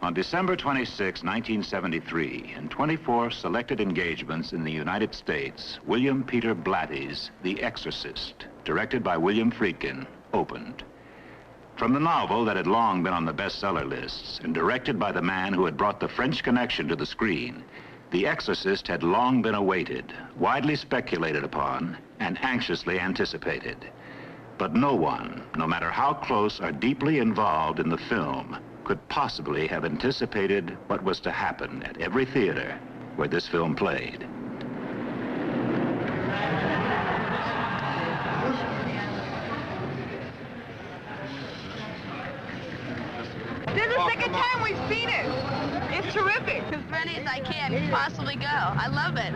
On December 26, 1973, in 24 selected engagements in the United States, William Peter Blatty's The Exorcist, directed by William Friedkin, opened. From the novel that had long been on the bestseller lists and directed by the man who had brought the French Connection to the screen, The Exorcist had long been awaited, widely speculated upon, and anxiously anticipated. But no one, no matter how close or deeply involved in the film, could possibly have anticipated what was to happen at every theater where this film played. This is the second time we've seen it. It's terrific. As many as I can possibly go. I love it.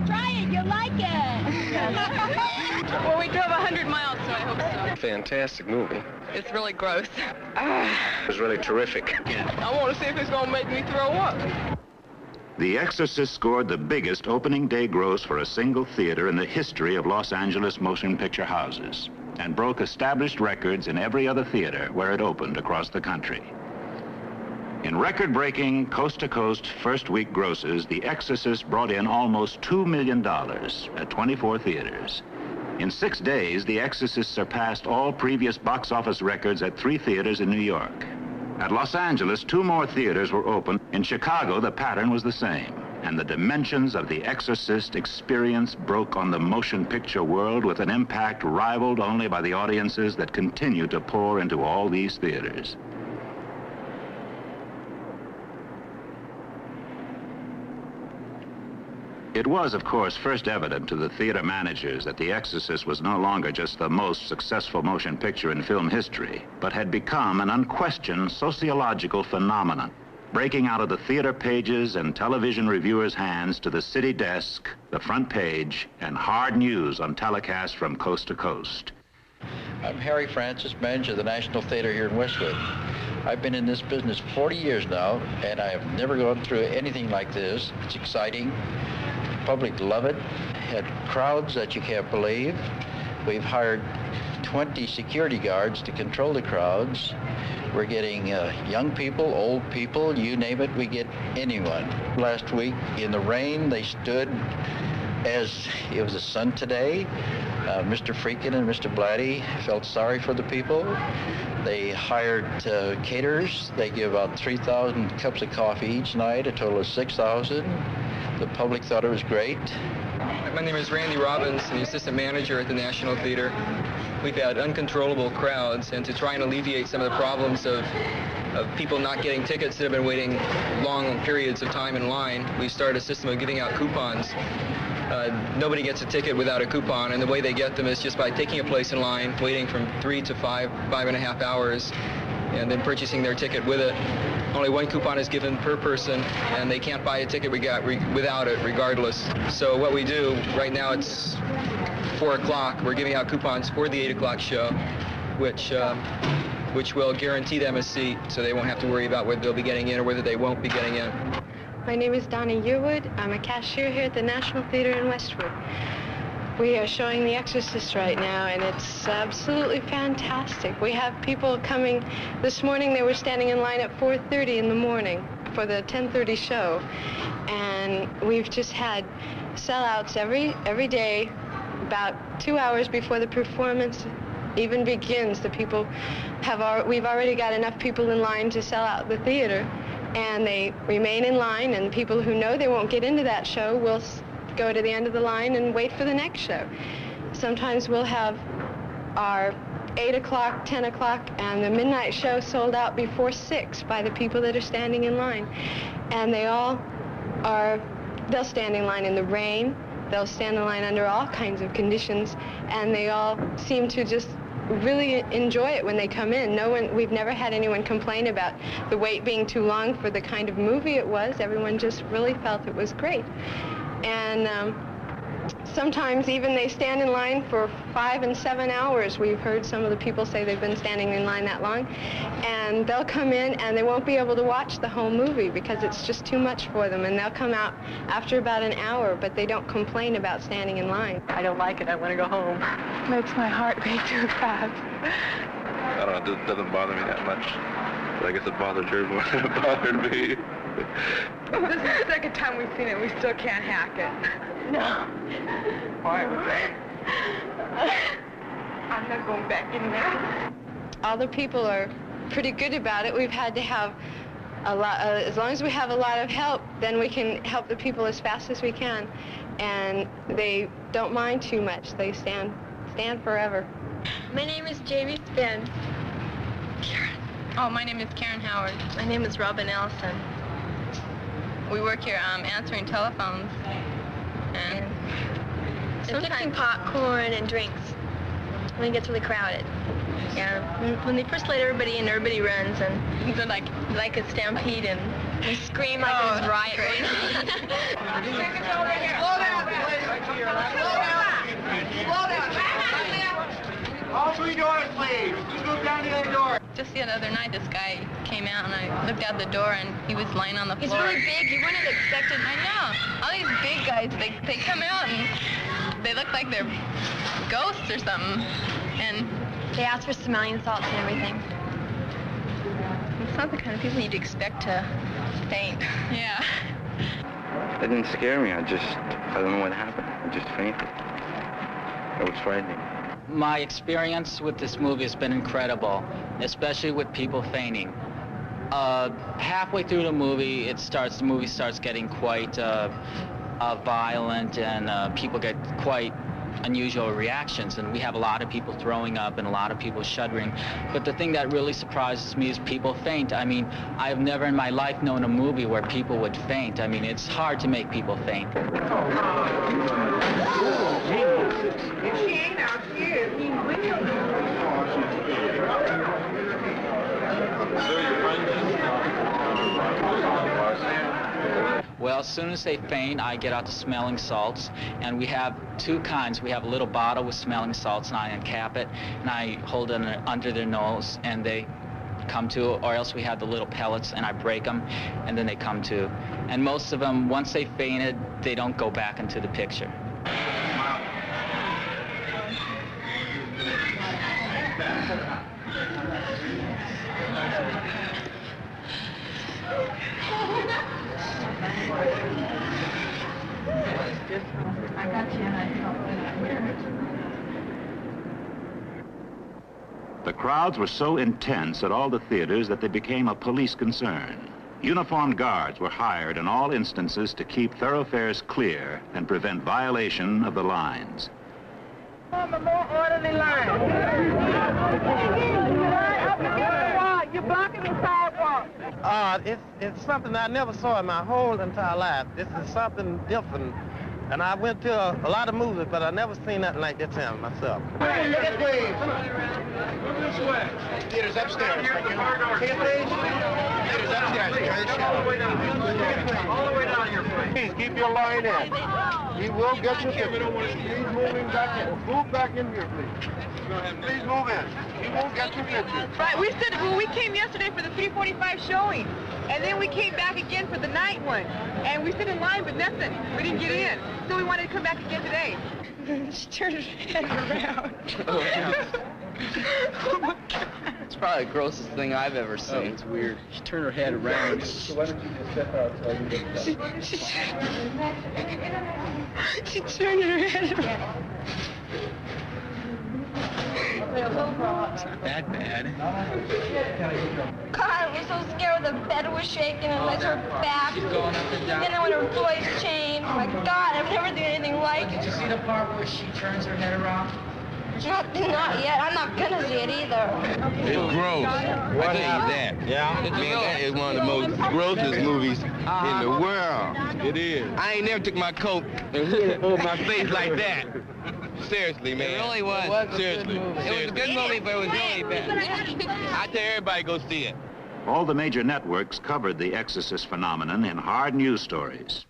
Try it, you'll like it. Well, we drove 100 miles, so I hope so. Fantastic movie. It's really gross. It was really terrific. I want to see if it's going to make me throw up. The Exorcist scored the biggest opening day gross for a single theater in the history of Los Angeles motion picture houses and broke established records in every other theater where it opened across the country. In record-breaking, coast-to-coast first-week grosses, The Exorcist brought in almost $2 million at 24 theaters. In 6 days, The Exorcist surpassed all previous box office records at 3 theaters in New York. At Los Angeles, 2 more theaters were open. In Chicago, the pattern was the same, and the dimensions of The Exorcist experience broke on the motion picture world with an impact rivaled only by the audiences that continue to pour into all these theaters. It was, of course, first evident to the theater managers that The Exorcist was no longer just the most successful motion picture in film history, but had become an unquestioned sociological phenomenon, breaking out of the theater pages and television reviewers' hands to the city desk, the front page, and hard news on telecast from coast to coast. I'm Harry Francis, manager of the National Theater here in Westwood. I've been in this business 40 years now, and I have never gone through anything like this. It's exciting. The public love it. Had crowds that you can't believe. We've hired 20 security guards to control the crowds. We're getting young people, old people, you name it, we get anyone. Last week in the rain, they stood as it was the sun today. Mr. Friedkin and Mr. Blatty felt sorry for the people. They hired caterers. They give out 3,000 cups of coffee each night, a total of 6,000. The public thought it was great. My name is Randy Robbins, I'm the assistant manager at the National Theater. We've had uncontrollable crowds, and to try and alleviate some of the problems of people not getting tickets that have been waiting long periods of time in line, we started a system of giving out coupons. Nobody gets a ticket without a coupon, and the way they get them is just by taking a place in line, waiting from 3 to 5.5 hours, and then purchasing their ticket with it. Only 1 coupon is given per person, and they can't buy a ticket without it, regardless. So what we do, right now it's 4 o'clock, we're giving out coupons for the 8 o'clock show, which will guarantee them a seat, so they won't have to worry about whether they'll be getting in or whether they won't be getting in. My name is Donna Yearwood. I'm a cashier here at the National Theater in Westwood. We are showing The Exorcist right now, and it's absolutely fantastic. We have people coming. This morning they were standing in line at 4:30 in the morning for the 10:30 show, and we've just had sellouts every day, about 2 hours before the performance even begins. The people we've already got enough people in line to sell out the theater, and they remain in line, and people who know they won't get into that show will go to the end of the line and wait for the next show. Sometimes we'll have our 8 o'clock, 10 o'clock, and the midnight show sold out before 6 by the people that are standing in line. And they'll stand in line in the rain, they'll stand in line under all kinds of conditions, and they all seem to just really enjoy it when they come in. We've never had anyone complain about the wait being too long for the kind of movie it was. Everyone just really felt it was great. And sometimes even they stand in line for 5 and 7 hours. We've heard some of the people say they've been standing in line that long. And they'll come in and they won't be able to watch the whole movie because it's just too much for them. And they'll come out after about an hour, but they don't complain about standing in line. I don't like it. I want to go home. Makes my heart beat too fast. I don't know, it doesn't bother me that much. But I guess it bothered her more than it bothered me. This is the second time we've seen it. We still can't hack it. No. Why was that? I'm not going back in there. All the people are pretty good about it. We've had to have a lot, as long as we have a lot of help, then we can help the people as fast as we can. And they don't mind too much. They stand forever. My name is Jamie Spence. Oh, my name is Karen Howard. My name is Robin Ellison. We work here answering telephones. And Fixing popcorn and drinks when it gets really crowded. Yeah, when they first let everybody in, everybody runs, and they're like a stampede, and they scream like there's a riot going on. Slow down, please. Slow down. All three doors, please. Just move down the other door. just the other night, this guy came out, and I looked out the door, and he was lying on the floor. He's really big. You wouldn't have expected. I know. All these big guys, they come out, and they look like they're ghosts or something. And they ask for smelling salts and everything. It's not the kind of people you'd expect to faint. Yeah. It didn't scare me. I don't know what happened. I just fainted. It was frightening. My experience with this movie has been incredible, especially with people fainting. Halfway through the movie, the movie starts getting quite violent, and people get quite unusual reactions, and we have a lot of people throwing up and a lot of people shuddering. But the thing that really surprises me is people faint. I mean, I've never in my life known a movie where people would faint. I mean, it's hard to make people faint. Well, as soon as they faint, I get out the smelling salts, and we have two kinds. We have a little bottle with smelling salts, and I uncap it, and I hold it under their nose, and they come to, or else we have the little pellets, and I break them, and then they come to. And most of them, once they fainted, they don't go back into the picture. The crowds were so intense at all the theaters that they became a police concern. Uniformed guards were hired in all instances to keep thoroughfares clear and prevent violation of the lines. A more orderly line. You're blocking the sidewalk. It's something I never saw in my whole entire life. This is something different. And I went to a lot of movies, but I never seen nothing like this here myself. Hey, look at please. Move this way. Theater's upstairs. Ticket, please. Theater's upstairs. All the way down. All the way down here, please. Please keep your line in. We will get you ticket. Please moving back in. Move back in here, please. Please move in. We won't get your picture. Right, we came yesterday for the 3:45 showing, and then we came back again for the night one, and we stood in line, but nothing. We didn't get in, so we wanted to come back again today. She turned her head around. Oh my God. It's probably the grossest thing I've ever seen. Oh, it's weird. She turned her head around. So why don't you just step out so I can get She turned her head around. It's not that bad. God, I was so scared. The bed was shaking and like her back. She's going up and down. Then when her voice changed, my God, I've never seen anything like it. Did you see the part where she turns her head around? Not yet. I'm not gonna see it either. It's gross. I tell you that. Yeah? Man, that is one of the most grossest movies in the world. It is. I ain't never took my coat and hit it over my face like that. Seriously, man. It really was. Seriously. It was a good movie, but it was really bad. I tell everybody go see it. All the major networks covered the exorcist phenomenon in hard news stories.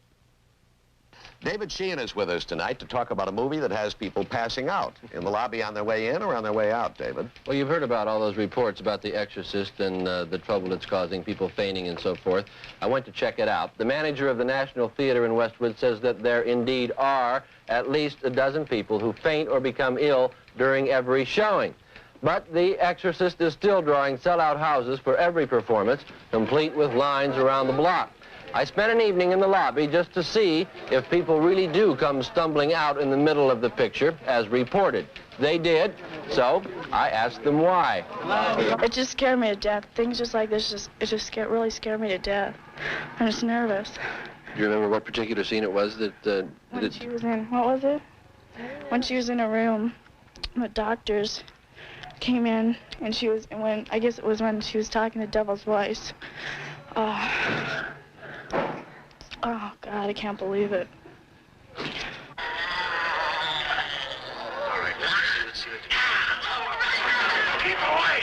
David Sheehan is with us tonight to talk about a movie that has people passing out in the lobby on their way in or on their way out, David. Well, you've heard about all those reports about The Exorcist and the trouble it's causing, people fainting and so forth. I went to check it out. The manager of the National Theater in Westwood says that there indeed are at least a dozen people who faint or become ill during every showing. But The Exorcist is still drawing sellout houses for every performance, complete with lines around the block. I spent an evening in the lobby just to see if people really do come stumbling out in the middle of the picture, as reported. They did, so I asked them why. It just scared me to death. Things just like this, really scared me to death. I'm just nervous. Do you remember what particular scene it was that... When she was in, what was it? When she was in a room, the doctors came in, and I guess it was when she was talking to Devil's voice. Oh, God, I can't believe it. Keep away!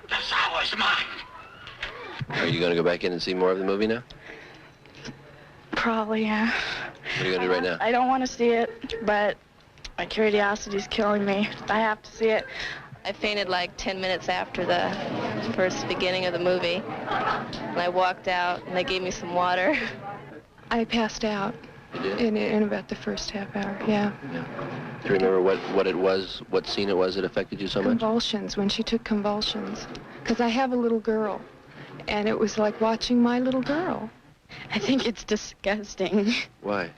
The sour is mine! Are you going to go back in and see more of the movie now? Probably, yeah. What are you going to do right now? I don't want to see it, but my curiosity is killing me. I have to see it. I fainted like 10 minutes after the first beginning of the movie. And I walked out, and they gave me some water. I passed out in about the first half hour, yeah. Do you remember what it was, what scene it was that affected you so much? Convulsions, when she took convulsions. Because I have a little girl, and it was like watching my little girl. I think it's disgusting. Why?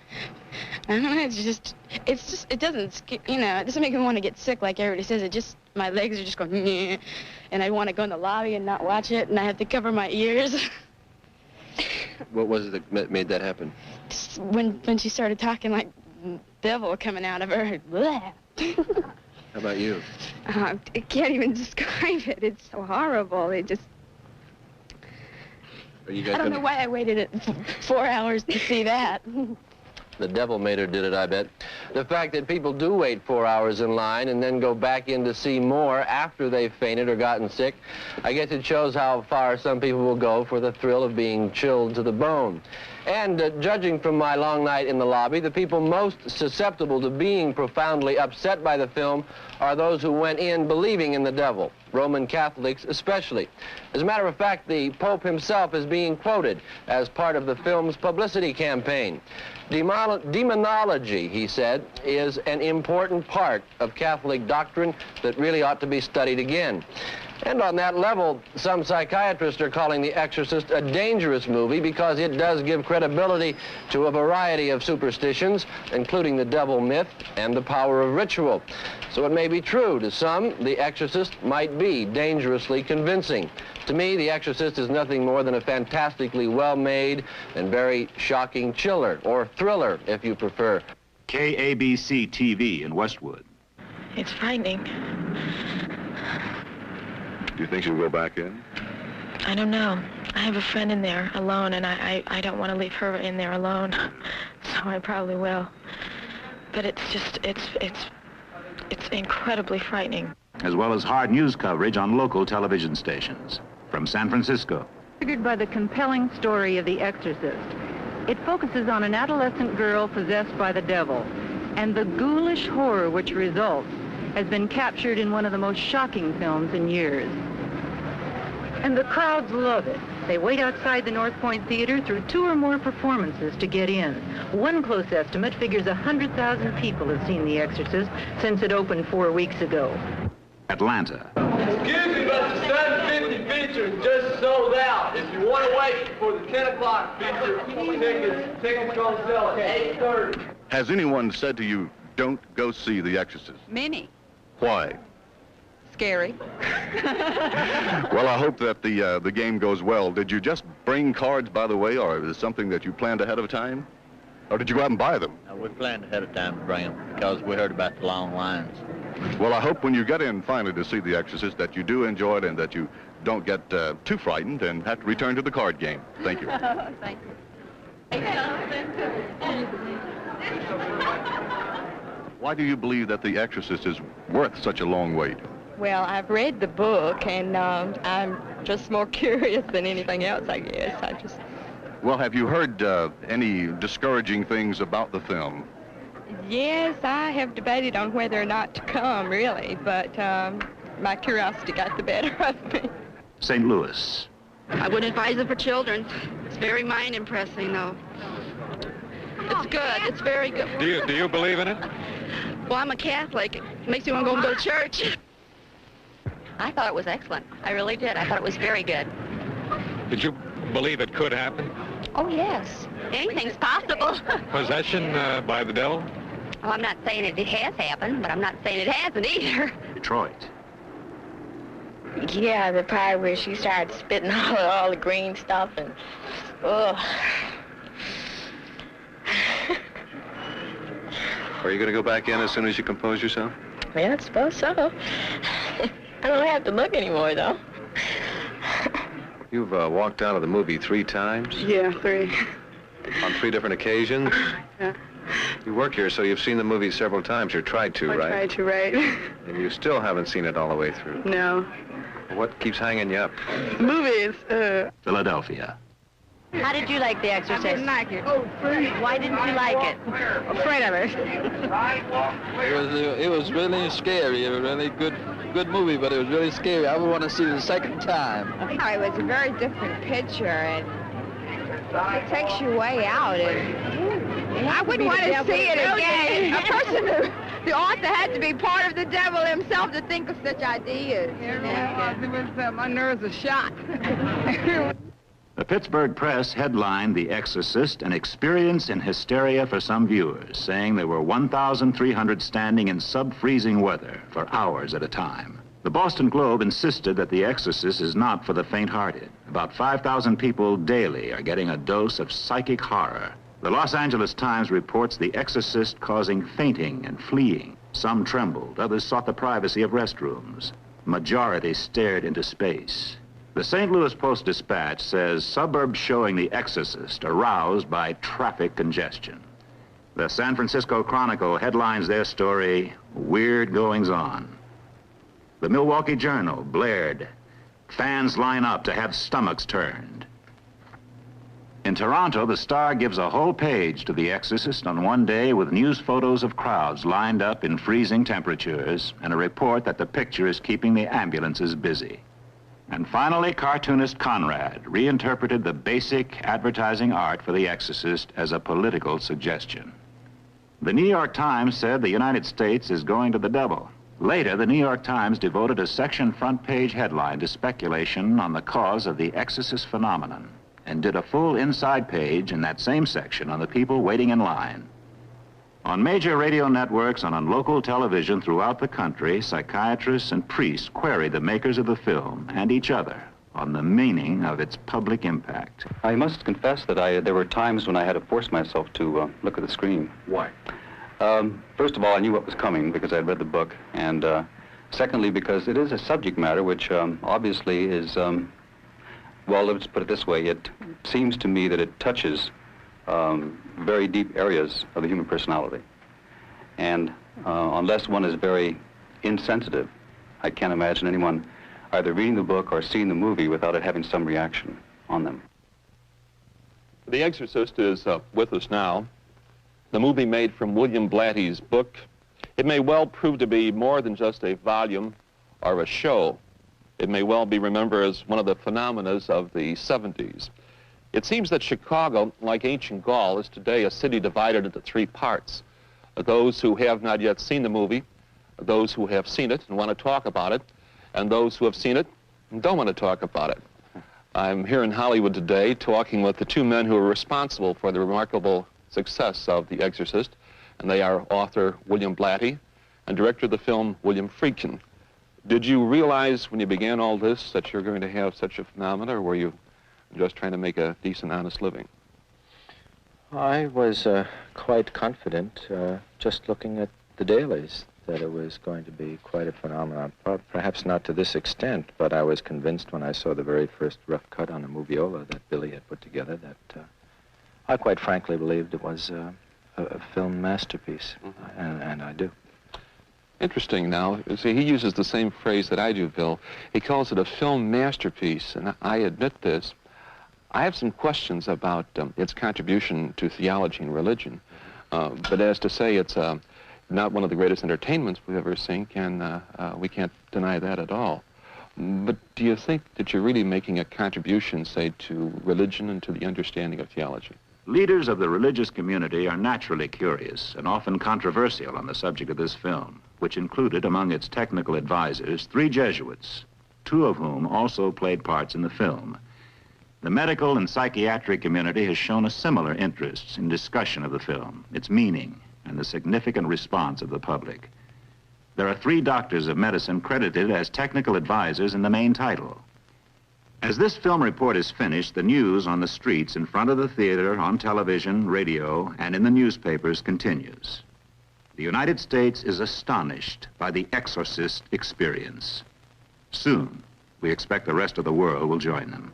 I don't know, it doesn't, you know, it doesn't make me want to get sick like everybody says. My legs are just going, nyeh, and I want to go in the lobby and not watch it, and I have to cover my ears. What was it that made that happen? Just when she started talking like devil coming out of her. How about you? I can't even describe it. It's so horrible. I don't know why I waited 4 hours to see that. The devil made her did it, I bet. The fact that people do wait 4 hours in line and then go back in to see more after they've fainted or gotten sick, I guess it shows how far some people will go for the thrill of being chilled to the bone. And judging from my long night in the lobby, the people most susceptible to being profoundly upset by the film are those who went in believing in the devil, Roman Catholics especially. As a matter of fact, the Pope himself is being quoted as part of the film's publicity campaign. Demonology, he said, is an important part of Catholic doctrine that really ought to be studied again. And on that level, some psychiatrists are calling The Exorcist a dangerous movie because it does give credibility to a variety of superstitions, including the devil myth and the power of ritual. So it may be true to some, The Exorcist might be dangerously convincing. To me, The Exorcist is nothing more than a fantastically well-made and very shocking chiller, or thriller, if you prefer. KABC TV in Westwood. It's frightening. Do you think she'll go back in? I don't know. I have a friend in there alone, and I don't want to leave her in there alone. So I probably will. But it's incredibly frightening. As well as hard news coverage on local television stations. From San Francisco. Triggered by the compelling story of The Exorcist. It focuses on an adolescent girl possessed by the devil, and the ghoulish horror which results has been captured in one of the most shocking films in years. And the crowds love it. They wait outside the North Point Theater through 2 or more performances to get in. One close estimate figures 100,000 people have seen The Exorcist since it opened 4 weeks ago. Atlanta. Excuse me, but the 7:50 feature just sold out. If you want to wait for the 10 o'clock feature, tickets go on sale at 8:30. Has anyone said to you, don't go see The Exorcist? Many. Why? Scary. Well, I hope that the game goes well. Did you just bring cards, by the way, or is it something that you planned ahead of time? Or did you go out and buy them? No, we planned ahead of time to bring them because we heard about the long lines. Well, I hope when you get in finally to see The Exorcist that you do enjoy it and that you don't get too frightened and have to return to the card game. Thank you. Thank you. Why do you believe that The Exorcist is worth such a long wait? Well, I've read the book, and I'm just more curious than anything else, I guess. Well, have you heard any discouraging things about the film? Yes, I have debated on whether or not to come, really, but my curiosity got the better of me. St. Louis. I wouldn't advise it for children. It's very mind-impressing, though. It's good. It's very good. Do you believe in it? Well, I'm a Catholic. It makes me want to go and go to church. I thought it was excellent. I really did. I thought it was very good. Did you believe it could happen? Oh, yes. Anything's possible. Possession by the devil? Well, I'm not saying it has happened, but I'm not saying it hasn't either. Detroit. Yeah, the part where she started spitting all the green stuff and, ugh. Are you going to go back in as soon as you compose yourself? Yeah, I suppose so. I don't have to look anymore, though. You've walked out of the movie 3 times? Yeah, 3. On 3 different occasions? Yeah. You work here, so you've seen the movie several times, or tried to, right? I tried to, right. And you still haven't seen it all the way through? No. What keeps hanging you up? Movies. Philadelphia. How did you like The Exorcist? I didn't like it. Why didn't you like it? Afraid of it. It was really scary. It was a really good movie, but it was really scary. I would want to see it a second time. It was a very different picture, and it takes you way out. And I wouldn't want to see it again. A person the author had to be part of the devil himself to think of such ideas. My nerves are shot. The Pittsburgh Press headlined The Exorcist, an experience in hysteria for some viewers, saying there were 1,300 standing in sub-freezing weather for hours at a time. The Boston Globe insisted that The Exorcist is not for the faint-hearted. About 5,000 people daily are getting a dose of psychic horror. The Los Angeles Times reports The Exorcist causing fainting and fleeing. Some trembled, others sought the privacy of restrooms. Majority stared into space. The St. Louis Post-Dispatch says suburbs showing The Exorcist aroused by traffic congestion. The San Francisco Chronicle headlines their story, Weird Goings-On. The Milwaukee Journal blared, fans line up to have stomachs turned. In Toronto, the Star gives a whole page to The Exorcist on one day with news photos of crowds lined up in freezing temperatures and a report that the picture is keeping the ambulances busy. And finally, cartoonist Conrad reinterpreted the basic advertising art for The Exorcist as a political suggestion. The New York Times said the United States is going to the devil. Later, the New York Times devoted a section front page headline to speculation on the cause of the Exorcist phenomenon and did a full inside page in that same section on the people waiting in line. On major radio networks and on local television throughout the country, psychiatrists and priests queried the makers of the film and each other on the meaning of its public impact. I must confess that there were times when I had to force myself to look at the screen. Why? First of all, I knew what was coming because I'd read the book, and secondly, because it is a subject matter which obviously is, well, let's put it this way, it seems to me that it touches very deep areas of the human personality. And unless one is very insensitive, I can't imagine anyone either reading the book or seeing the movie without it having some reaction on them. The Exorcist is with us now. The movie made from William Blatty's book. It may well prove to be more than just a volume or a show. It may well be remembered as one of the phenomena of the 70s. It seems that Chicago, like ancient Gaul, is today a city divided into 3 parts. Those who have not yet seen the movie, those who have seen it and want to talk about it, and those who have seen it and don't want to talk about it. I'm here in Hollywood today talking with the 2 men who are responsible for the remarkable success of The Exorcist, and they are author William Blatty and director of the film William Friedkin. Did you realize when you began all this that you're going to have such a phenomenon, or were you just trying to make a decent, honest living? I was quite confident, just looking at the dailies, that it was going to be quite a phenomenon. Perhaps not to this extent, but I was convinced when I saw the very first rough cut on a moviola that Billy had put together that I quite frankly believed it was a film masterpiece, and I do. Interesting now. See, he uses the same phrase that I do, Bill. He calls it a film masterpiece, and I admit this. I have some questions about its contribution to theology and religion, but as to say it's not one of the greatest entertainments we've ever seen, we can't deny that at all. But do you think that you're really making a contribution, say, to religion and to the understanding of theology? Leaders of the religious community are naturally curious and often controversial on the subject of this film, which included among its technical advisors 3 Jesuits, 2 of whom also played parts in the film. The medical and psychiatric community has shown a similar interest in discussion of the film, its meaning, and the significant response of the public. There are 3 doctors of medicine credited as technical advisors in the main title. As this film report is finished, the news on the streets in front of the theater, on television, radio, and in the newspapers continues. The United States is astonished by the Exorcist experience. Soon, we expect the rest of the world will join them.